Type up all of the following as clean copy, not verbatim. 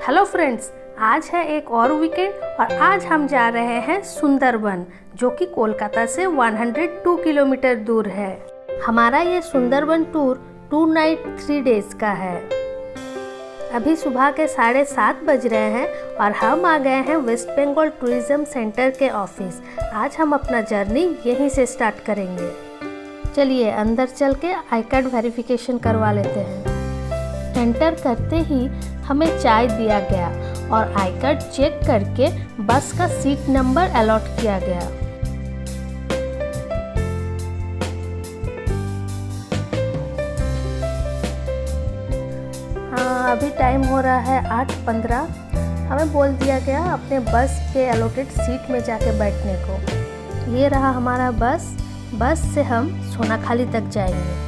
Hello friends, आज है एक और वीकेंड और आज हम जा रहे हैं सुंदरबन, जो कि कोलकाता से 102 किलोमीटर दूर है। हमारा ये सुंदरबन टूर 2 नाइट 3 डेज का है। अभी सुबह के 7:30 बज रहे हैं और हम आ गए हैं वेस्ट बंगाल टूरिज्म सेंटर के ऑफिस। आज हम अपना जर्नी यहीं से स्टार्ट करेंगे। चलिए अंदर चल के आई कार्ड वेरिफिकेशन करवा लेते हैं। एंटर करते ही हमें चाय दिया गया और आई कार्ड चेक करके बस का सीट नंबर अलॉट किया गया। हाँ, अभी टाइम हो रहा है 8:15। हमें बोल दिया गया अपने बस के अलॉटेड सीट में जाके बैठने को। ये रहा हमारा बस से हम सोनाखाली तक जाएंगे।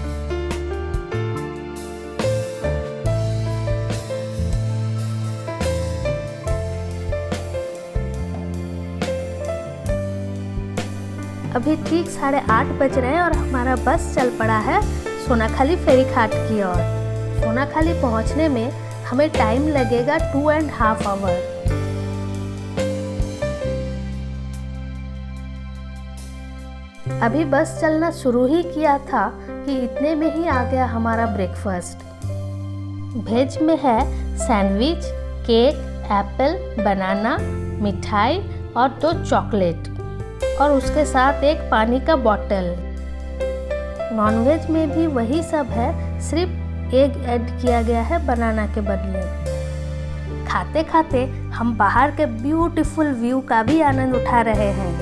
अभी ठीक 8:30 बज रहे हैं और हमारा बस चल पड़ा है सोनाखाली फेरी घाट की ओर। सोनाखाली पहुंचने में हमें टाइम लगेगा 2.5 आवर। अभी बस चलना शुरू ही किया था कि इतने में ही आ गया हमारा ब्रेकफास्ट। वेज में है सैंडविच, केक, एप्पल, बनाना, मिठाई और 2 चॉकलेट और उसके साथ एक पानी का बॉटल। नॉनवेज में भी वही सब है, सिर्फ एग ऐड किया गया है बनाना के बदले। खाते खाते हम बाहर के ब्यूटीफुल व्यू का भी आनंद उठा रहे हैं।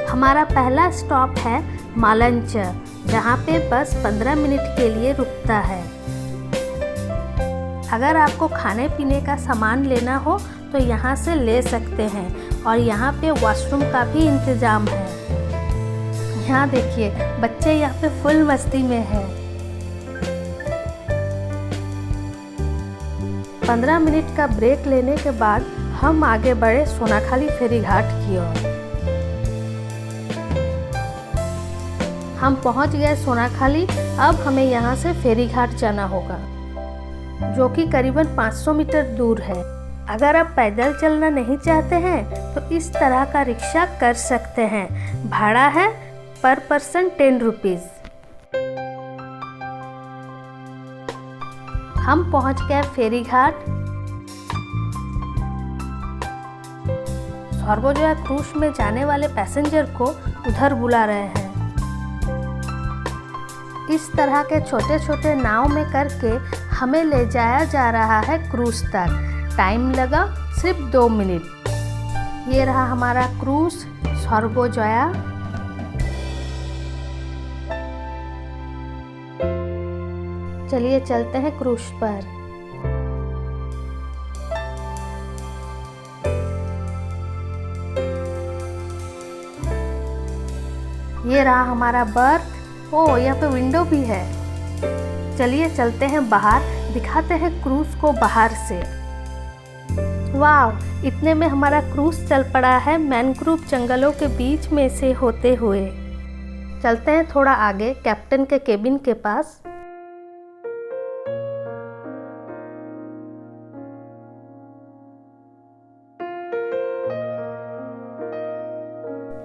हमारा पहला स्टॉप है मालंच, जहाँ पे बस 15 मिनट के लिए रुकता है। अगर आपको खाने पीने का सामान लेना हो तो यहाँ से ले सकते हैं और यहाँ पे वॉशरूम का भी इंतज़ाम है। यहाँ देखिए, बच्चे यहाँ पे फुल मस्ती में हैं। 15 मिनट का ब्रेक लेने के बाद हम आगे बढ़े सोनाखाली फेरी घाट की ओर। हम पहुँच गए सोनाखाली। अब हमें यहाँ से फेरी घाट जाना होगा, जो कि करीबन 500 मीटर दूर है। अगर आप पैदल चलना नहीं चाहते हैं तो इस तरह का रिक्शा कर सकते हैं। भाड़ा है पर पर्सन 10 रुपीज़। हम पहुंच गए फेरी घाट। सर्वोजया क्रूज में जाने वाले पैसेंजर को उधर बुला रहे हैं। इस तरह के छोटे छोटे नाव में करके हमें ले जाया जा रहा है क्रूज तक। टाइम लगा सिर्फ 2 मिनट। ये रहा हमारा क्रूज सर्वोजया। चलिए चलते हैं क्रूज पर। ये रहा हमारा बर्थ। ओ, यहाँ पे विंडो भी है। चलिए चलते हैं बाहर, दिखाते हैं क्रूज को बाहर से। वाह, इतने में हमारा क्रूज चल पड़ा है मैनग्रोव जंगलों के बीच में से होते हुए। चलते हैं थोड़ा आगे कैप्टन के केबिन के पास।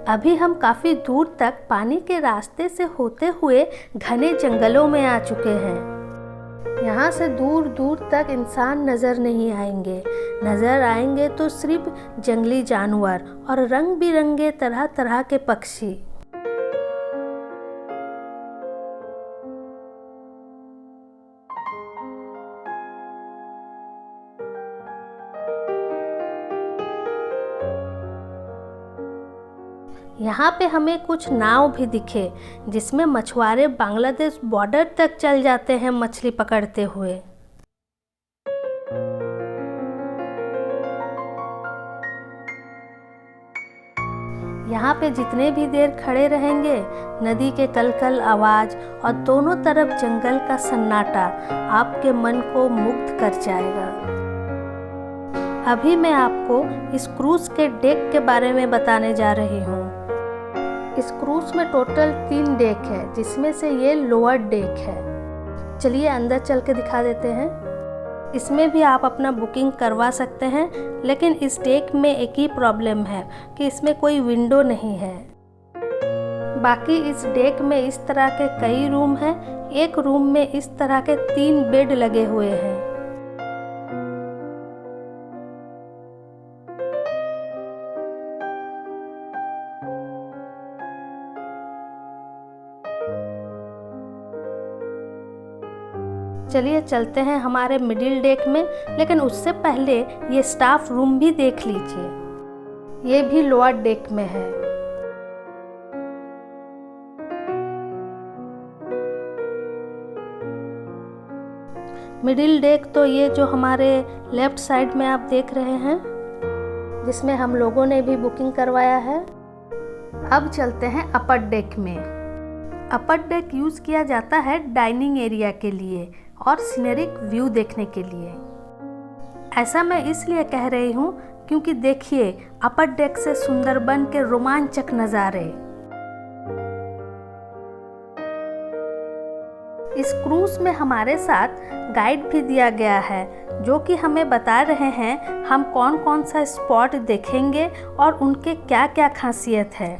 अभी हम काफ़ी दूर तक पानी के रास्ते से होते हुए घने जंगलों में आ चुके हैं। यहाँ से दूर दूर तक इंसान नज़र नहीं आएंगे। नज़र आएंगे तो सिर्फ जंगली जानवर और रंग बिरंगे तरह तरह के पक्षी। यहाँ पे हमें कुछ नाव भी दिखे, जिसमें मछुआरे बांग्लादेश बॉर्डर तक चल जाते हैं मछली पकड़ते हुए। यहाँ पे जितने भी देर खड़े रहेंगे, नदी के कलकल आवाज और दोनों तरफ जंगल का सन्नाटा आपके मन को मुग्ध कर जाएगा। अभी मैं आपको इस क्रूज के डेक के बारे में बताने जा रही हूँ। इस क्रूज में टोटल 3 डेक है, जिसमें से ये लोअर डेक है। चलिए अंदर चल के दिखा देते हैं। इसमें भी आप अपना बुकिंग करवा सकते हैं, लेकिन इस डेक में एक ही प्रॉब्लम है कि इसमें कोई विंडो नहीं है। बाकी इस डेक में इस तरह के कई रूम हैं। एक रूम में इस तरह के 3 बेड लगे हुए हैं। चलिए चलते हैं हमारे मिडिल डेक में, लेकिन उससे पहले ये स्टाफ रूम भी देख लीजिए। ये भी लोअर डेक में है। मिडिल डेक तो ये जो हमारे लेफ्ट साइड में आप देख रहे हैं, जिसमें हम लोगों ने भी बुकिंग करवाया है। अब चलते हैं अपर डेक में। अपर डेक यूज़ किया जाता है डाइनिंग एरिया के लिए और सीनरिक व्यू देखने के लिए। ऐसा मैं इसलिए कह रही हूँ क्योंकि देखिए अपर डेक से सुंदरबन के रोमांचक नज़ारे। इस क्रूज में हमारे साथ गाइड भी दिया गया है, जो कि हमें बता रहे हैं हम कौन कौन सा स्पॉट देखेंगे और उनके क्या क्या खासियत है।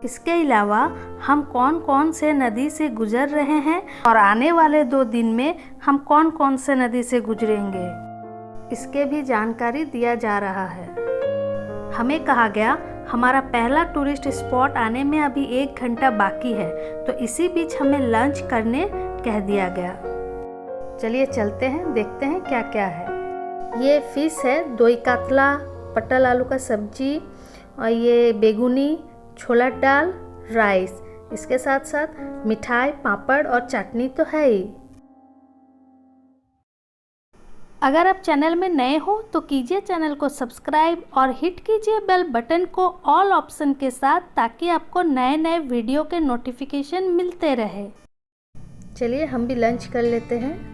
इसके अलावा हम कौन कौन से नदी से गुजर रहे हैं और आने वाले 2 दिन में हम कौन कौन से नदी से गुजरेंगे, इसके भी जानकारी दिया जा रहा है। हमें कहा गया हमारा पहला टूरिस्ट स्पॉट आने में अभी 1 घंटा बाकी है, तो इसी बीच हमें लंच करने कह दिया गया। चलिए चलते हैं, देखते हैं क्या क्या है। ये फिश है, दोई कातला, पटल आलू का सब्जी, और ये बेगुनी, छोला दाल, राइस। इसके साथ साथ मिठाई, पापड़ और चटनी तो है ही। अगर आप चैनल में नए हो तो कीजिए चैनल को सब्सक्राइब और हिट कीजिए बेल बटन को ऑल ऑप्शन के साथ, ताकि आपको नए नए वीडियो के नोटिफिकेशन मिलते रहे। चलिए हम भी लंच कर लेते हैं।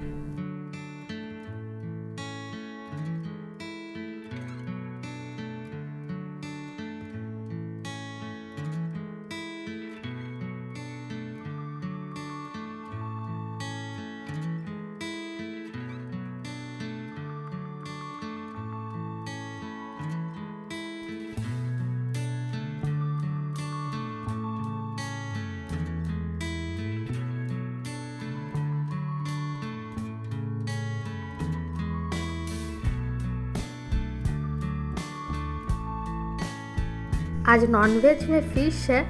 आज नॉनवेज में फ़िश है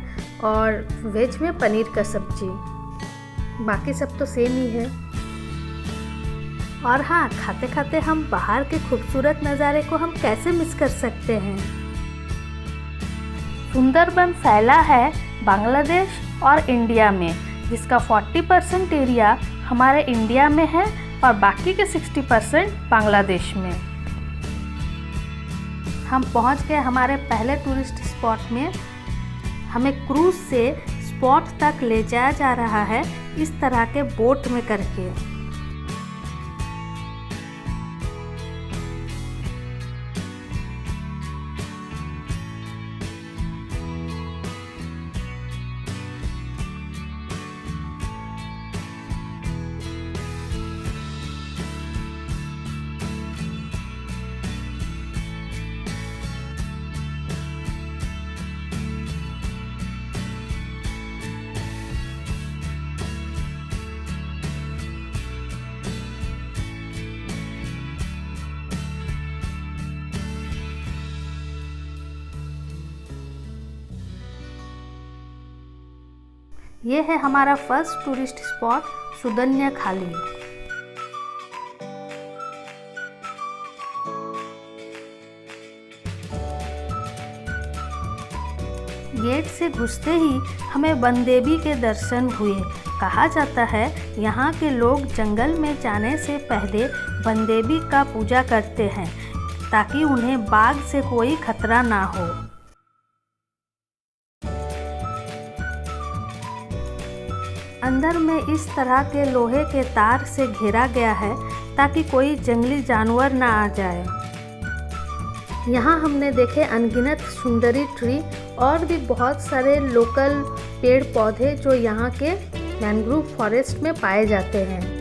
और वेज में पनीर का सब्जी। बाकी सब तो सेम ही है। और हाँ, खाते खाते हम बाहर के खूबसूरत नज़ारे को हम कैसे मिस कर सकते हैं। सुंदरबन फैला है बांग्लादेश और इंडिया में, जिसका 40% एरिया हमारे इंडिया में है और बाकी के 60% बांग्लादेश में। हम पहुंच गए हमारे पहले टूरिस्ट स्पॉट में। हमें क्रूज से स्पॉट तक ले जाया जा रहा है इस तरह के बोट में करके। ये है हमारा फर्स्ट टूरिस्ट स्पॉट सुदन्या खाली। गेट से घुसते ही हमें वनदेवी के दर्शन हुए। कहा जाता है यहाँ के लोग जंगल में जाने से पहले वनदेवी का पूजा करते हैं, ताकि उन्हें बाघ से कोई खतरा ना हो। अंदर में इस तरह के लोहे के तार से घेरा गया है ताकि कोई जंगली जानवर ना आ जाए। यहाँ हमने देखे अनगिनत सुंदरी ट्री और भी बहुत सारे लोकल पेड़ पौधे जो यहाँ के मैंग्रोव फॉरेस्ट में पाए जाते हैं।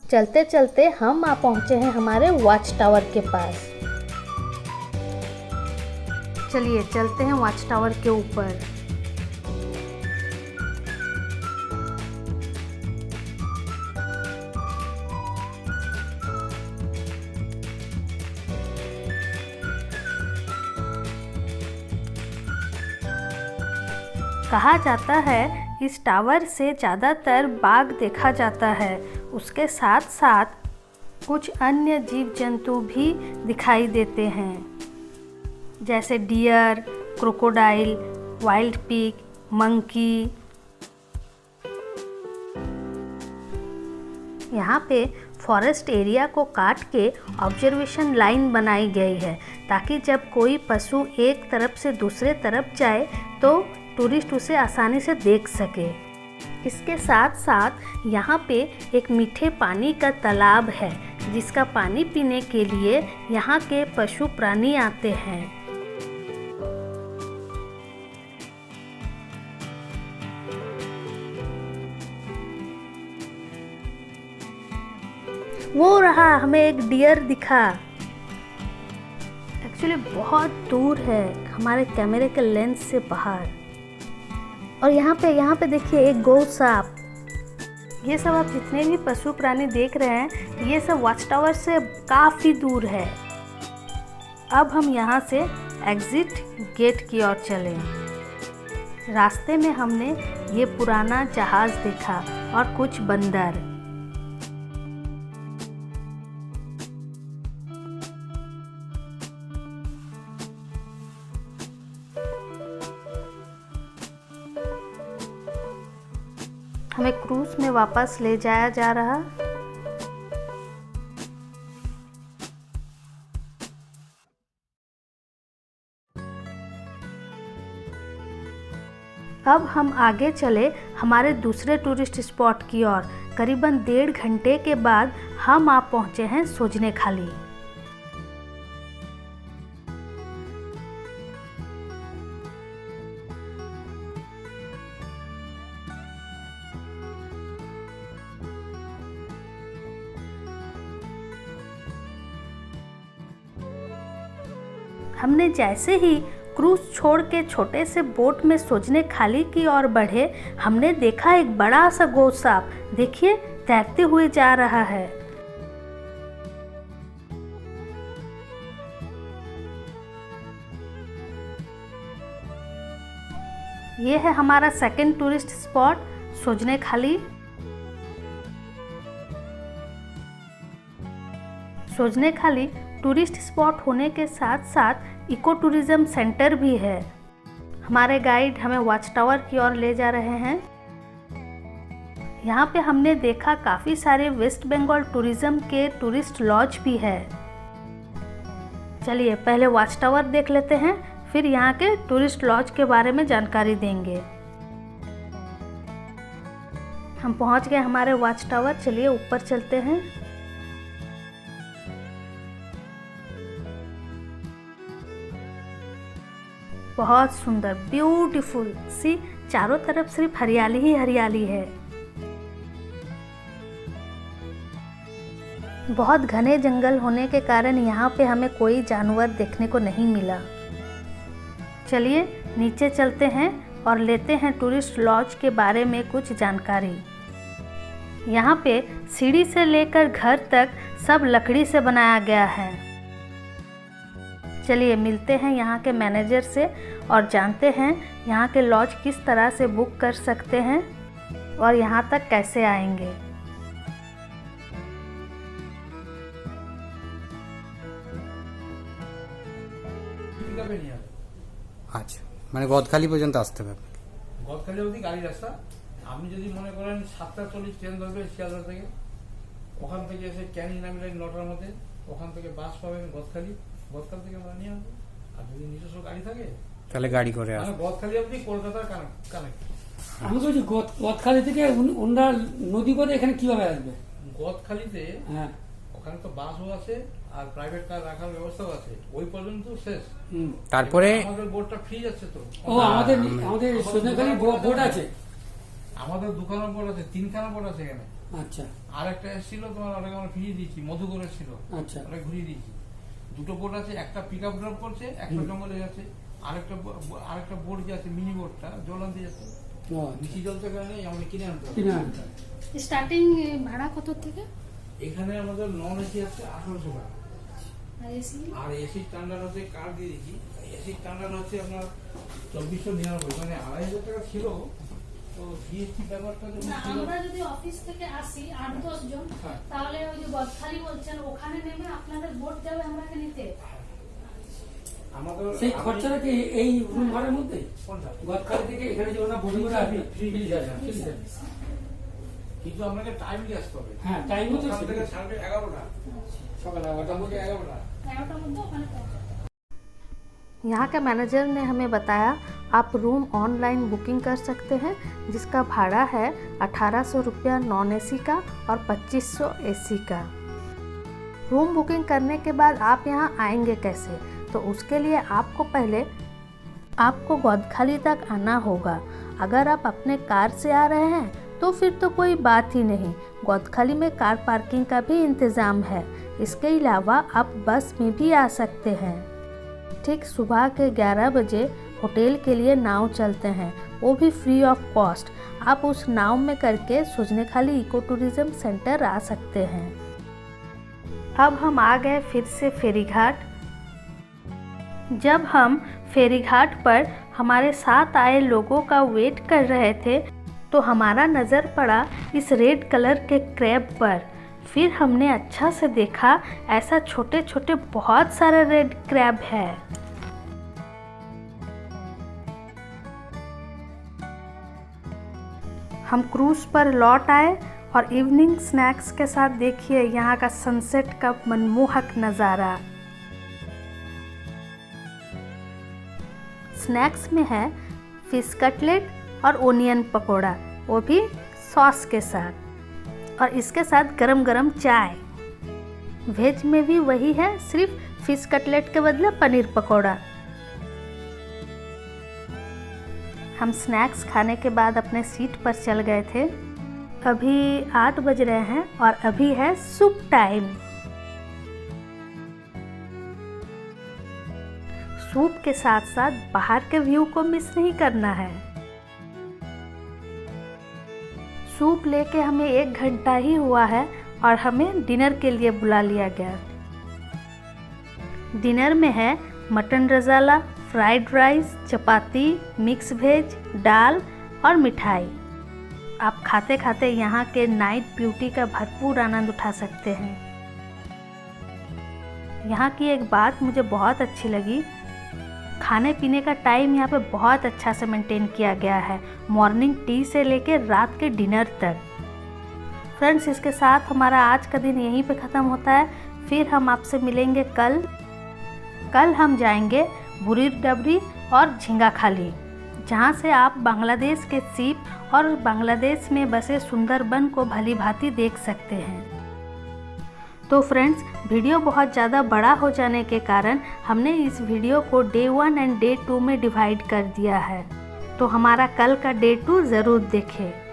चलते चलते हम पहुंचे हैं हमारे वॉच टावर के पास। चलिए चलते हैं वॉच टावर के ऊपर। कहा जाता है इस टावर से ज़्यादातर बाघ देखा जाता है, उसके साथ साथ कुछ अन्य जीव जंतु भी दिखाई देते हैं, जैसे deer, crocodile, wild pig, monkey. यहाँ पे फॉरेस्ट एरिया को काट के ऑब्जर्वेशन लाइन बनाई गई है, ताकि जब कोई पशु एक तरफ से दूसरे तरफ जाए तो टूरिस्ट उसे आसानी से देख सके। इसके साथ साथ यहाँ पे एक मीठे पानी का तालाब है, जिसका पानी पीने के लिए यहाँ के पशु प्राणी आते हैं। वो रहा, हमें एक डियर दिखा। एक्चुअली बहुत दूर है, हमारे कैमरे के लेंस से बाहर। और यहाँ पे देखिए एक गौ सांप। ये सब आप जितने भी पशु प्राणी देख रहे हैं, ये सब वॉच टावर से काफ़ी दूर है। अब हम यहाँ से एग्जिट गेट की ओर चले। रास्ते में हमने ये पुराना जहाज देखा और कुछ बंदर। हमें क्रूज में वापस ले जाया जा रहा। अब हम आगे चले हमारे दूसरे टूरिस्ट स्पॉट की ओर। करीबन 1.5 घंटे के बाद हम पहुंचे हैं सोजने खाली। हमने जैसे ही क्रूज छोड़ के छोटे से बोट में सोजने खाली की ओर बढ़े, हमने देखा एक बड़ा सा गौ सांप, देखिए तैरते हुए जा रहा है। ये है हमारा सेकंड टूरिस्ट स्पॉट सोजने खाली। सोजने खाली टूरिस्ट स्पॉट होने के साथ साथ इको टूरिज्म सेंटर भी है। हमारे गाइड हमें वॉच टावर की ओर ले जा रहे हैं। यहाँ पे हमने देखा काफ़ी सारे वेस्ट बंगाल टूरिज्म के टूरिस्ट लॉज भी है। चलिए पहले वॉच टावर देख लेते हैं, फिर यहाँ के टूरिस्ट लॉज के बारे में जानकारी देंगे। हम पहुँच गए हमारे वॉच टावर। चलिए ऊपर चलते हैं। बहुत सुंदर, ब्यूटीफुल सी, चारों तरफ सिर्फ हरियाली ही हरियाली है। बहुत घने जंगल होने के कारण यहाँ पे हमें कोई जानवर देखने को नहीं मिला। चलिए नीचे चलते हैं और लेते हैं टूरिस्ट लॉज के बारे में कुछ जानकारी। यहाँ पे सीढ़ी से लेकर घर तक सब लकड़ी से बनाया गया है। चलिए मिलते हैं यहाँ के मैनेजर से और जानते हैं यहाँ के लॉज किस तरह से बुक कर सकते हैं और यहाँ तक कैसे आएंगे। আচ্ছা, মানে গদখালি পর্যন্ত আসতে হবে। গদখালি অবধি গাড়ি রাস্তা। আপনি যদি মনে করেন 7:40 ট্রেন ধরবেন শিয়ালদা থেকে, ওখান থেকে এসে ক্যানিং নামলেন 9টার মধ্যে, ওখান থেকে বাস পাবেন গদখালি, গদখালি থেকে আমরা নিয়ে আসবো। আর যদি নিজস্ব গাড়ি থাকে তাহলে গাড়ি করে মানে আসবে। গদখালি অব্দি কলকাতার কানেক্ট। আমি বলছি গদখালি থেকে ওনারা নদী করে এখানে কিভাবে আসবে? গদখালিতে হ্যাঁ, ওখানে তো বাসও আছে আর প্রাইভেট কার রাখার ব্যবস্থাও আছে, ওই পর্যন্ত শেষ। তারপরে এবার আমাদের বোর্ডটা ফ্রি যাচ্ছে তো। ও আমাদের সোনাখালি বোর্ড আছে। আমাদের দুখানা বোর্ড আছে, 3খানা বোর্ড আছে এখানে। আচ্ছা আর একটা এসেছিল তোমার, ওটাকে আমরা ফিরিয়ে দিয়েছি, মধুকরের ছিল, আচ্ছা ওটা ঘুরিয়ে দিয়েছি। দুটো বোর্ড আছে, একটা পিক আপ ড্রপ করছে, একটা জঙ্গলে যাচ্ছে, আরেকটা বোর্ড যে আছে মিনি বোর্ডটা জল আনতে যাচ্ছে। ও নিচি জল থেকে নেই, আমাদের কিনে আনতে হবে। কিনে আনতে হবে। স্টার্টিং ভাড়া কত থেকে? এখানে আমাদের নন এসি আছে 1800 টাকা, আর এসি? আর এসি স্ট্যান্ডার্ড হচ্ছে কার্ড দিয়ে দিচ্ছি। এসি স্ট্যান্ডার্ড হচ্ছে আপনার 2499, মানে 2500 টাকা ছিল। তো জিএসটি ব্যাপারটা যখন না, ছিল, আমরা যদি অফিস থেকে আসি 8-10 জন, হ্যাঁ। তাহলে ওই যে গদখালি বলছেন ওখানে নেমে আপনাদের বোট যাবে আমাকে নিতে। আমাদের সেই খরচাটা কি এই রুম ভাড়ার মধ্যে? কোনটা? গদখালি থেকে এখানে যে ওনারা বোর্ডিং করে আসবে ফ্রি যাবে। কিন্তু আপনাকে টাইম দিয়ে আসতে হবে। হ্যাঁ, time মতো ওখান থেকে 11:30 সকাল 11টার মধ্যে 11:30। 11টার মধ্যে ওখানে পৌঁছাতে হবে। यहाँ के मैनेजर ने हमें बताया आप रूम ऑनलाइन बुकिंग कर सकते हैं, जिसका भाड़ा है 1800 रुपया नॉन एसी का और 2500 एसी का। रूम बुकिंग करने के बाद आप यहाँ आएंगे कैसे? तो उसके लिए आपको पहले आपको गौदखाली तक आना होगा। अगर आप अपने कार से आ रहे हैं तो फिर तो कोई बात ही नहीं, गौदखाली में कार पार्किंग का भी इंतज़ाम है। इसके अलावा आप बस में भी आ सकते हैं। ठीक सुबह के 11 बजे होटल के लिए नाव चलते हैं, वो भी फ्री ऑफ कॉस्ट। आप उस नाव में करके सुजनेखाली इको टूरिज्म सेंटर आ सकते हैं। अब हम आ गए फिर से फेरी घाट। जब हम फेरी घाट पर हमारे साथ आए लोगों का वेट कर रहे थे तो हमारा नज़र पड़ा इस रेड कलर के क्रैब पर। फिर हमने अच्छा से देखा, ऐसा छोटे छोटे बहुत सारे रेड क्रैब है। हम क्रूज पर लौट आए और इवनिंग स्नैक्स के साथ देखिए यहाँ का सनसेट का मनमोहक नज़ारा। स्नैक्स में है फिश कटलेट और ओनियन पकोड़ा, वो भी सॉस के साथ, और इसके साथ गरम गरम चाय। वेज में भी वही है, सिर्फ फिश कटलेट के बदले पनीर पकोड़ा। हम स्नैक्स खाने के बाद अपने सीट पर चल गए थे। अभी 8 बज रहे हैं और अभी है सूप टाइम। सूप के साथ साथ बाहर के व्यू को मिस नहीं करना है। सूप लेके हमें 1 घंटा ही हुआ है और हमें डिनर के लिए बुला लिया गया। डिनर में है मटन रज़ाला, फ्राइड राइस, चपाती, मिक्स वेज, दाल और मिठाई। आप खाते खाते यहाँ के नाइट ब्यूटी का भरपूर आनंद उठा सकते हैं। यहाँ की एक बात मुझे बहुत अच्छी लगी, खाने पीने का टाइम यहाँ पे बहुत अच्छा से मेंटेन किया गया है, मॉर्निंग टी से लेकर रात के डिनर तक। फ्रेंड्स, इसके साथ हमारा आज का दिन यहीं पे ख़त्म होता है। फिर हम आपसे मिलेंगे कल हम जाएंगे बुरी डबरी और झींगाखाली, जहाँ से आप बांग्लादेश के सीप और बांग्लादेश में बसे सुंदरबन को भली भांति देख सकते हैं। तो फ्रेंड्स, वीडियो बहुत ज़्यादा बड़ा हो जाने के कारण हमने इस वीडियो को डे 1 एंड डे 2 में डिवाइड कर दिया है, तो हमारा कल का डे 2 ज़रूर देखें।